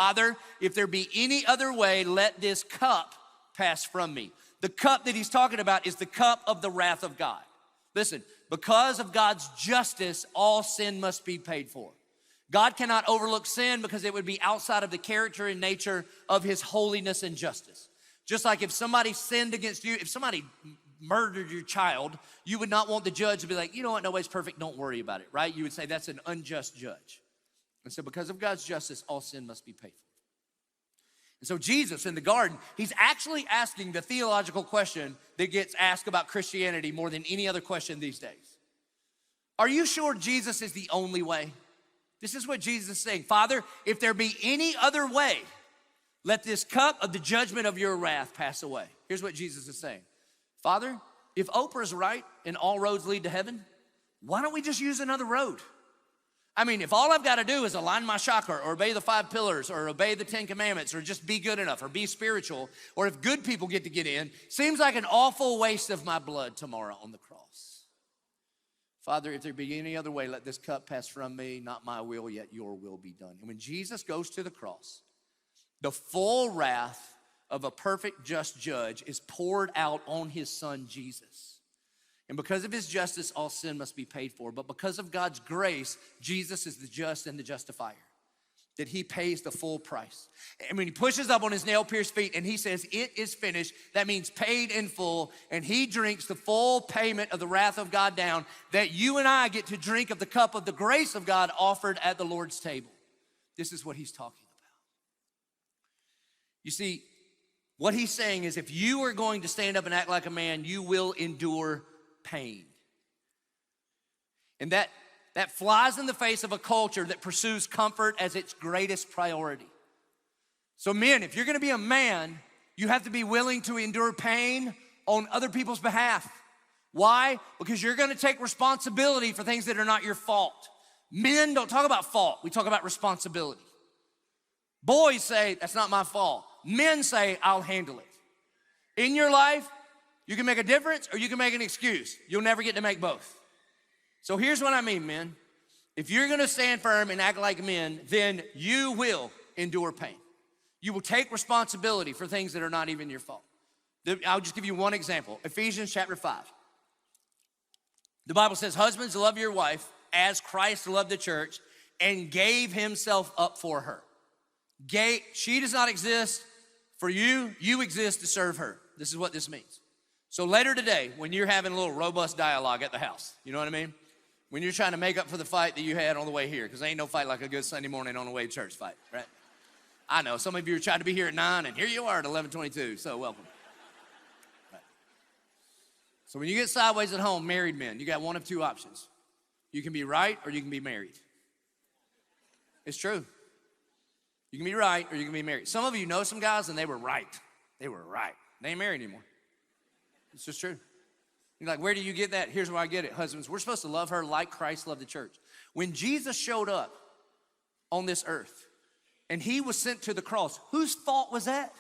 Father, if there be any other way, let this cup pass from me. The cup that he's talking about is the cup of the wrath of God. Listen, because of God's justice, all sin must be paid for. God cannot overlook sin because it would be outside of the character and nature of his holiness and justice. Just like if somebody sinned against you, if somebody murdered your child, you would not want the judge to be like, you know what, nobody's perfect, don't worry about it, right? You would say that's an unjust judge. And so because of God's justice, all sin must be paid for. And so Jesus in the garden, he's actually asking the theological question that gets asked about Christianity more than any other question these days. Are you sure Jesus is the only way? This is what Jesus is saying. Father, if there be any other way, let this cup of the judgment of your wrath pass away. Here's what Jesus is saying. Father, if Oprah's right and all roads lead to heaven, why don't we just use another road? I mean, if all I've got to do is align my chakra or obey the 5 pillars or obey the 10 commandments or just be good enough or be spiritual, or if good people get to get in, seems like an awful waste of my blood tomorrow on the cross. Father, if there be any other way, let this cup pass from me, not my will, yet your will be done. And when Jesus goes to the cross, the full wrath of a perfect, just judge is poured out on his son, Jesus. And because of his justice, all sin must be paid for. But because of God's grace, Jesus is the just and the justifier, that he pays the full price. And when he pushes up on his nail-pierced feet and he says, it is finished, that means paid in full, and he drinks the full payment of the wrath of God down, that you and I get to drink of the cup of the grace of God offered at the Lord's table. This is what he's talking about. You see, what he's saying is if you are going to stand up and act like a man, you will endure pain. And that flies in the face of a culture that pursues comfort as its greatest priority. So men, if you're gonna be a man, you have to be willing to endure pain on other people's behalf. Why? Because you're gonna take responsibility for things that are not your fault. Men don't talk about fault, we talk about responsibility. Boys say, that's not my fault. Men say, I'll handle it. In your life, you can make a difference or you can make an excuse. You'll never get to make both. So here's what I mean, men. If you're gonna stand firm and act like men, then you will endure pain. You will take responsibility for things that are not even your fault. I'll just give you one example. Ephesians chapter 5. The Bible says, husbands, love your wife as Christ loved the church and gave himself up for her. She does not exist for you, you exist to serve her. This is what this means. So later today, when you're having a little robust dialogue at the house, you know what I mean? When you're trying to make up for the fight that you had on the way here, because ain't no fight like a good Sunday morning on the way to church fight, right? I know, some of you are trying to be here at 9, and here you are at 11:22, so welcome. Right. So when you get sideways at home, married men, you got one of two options. You can be right or you can be married. It's true. You can be right or you can be married. Some of you know some guys and they were right. They were right. They ain't married anymore. It's just true. You're like, where do you get that? Here's where I get it. Husbands, we're supposed to love her like Christ loved the church. When Jesus showed up on this earth and he was sent to the cross, whose fault was that?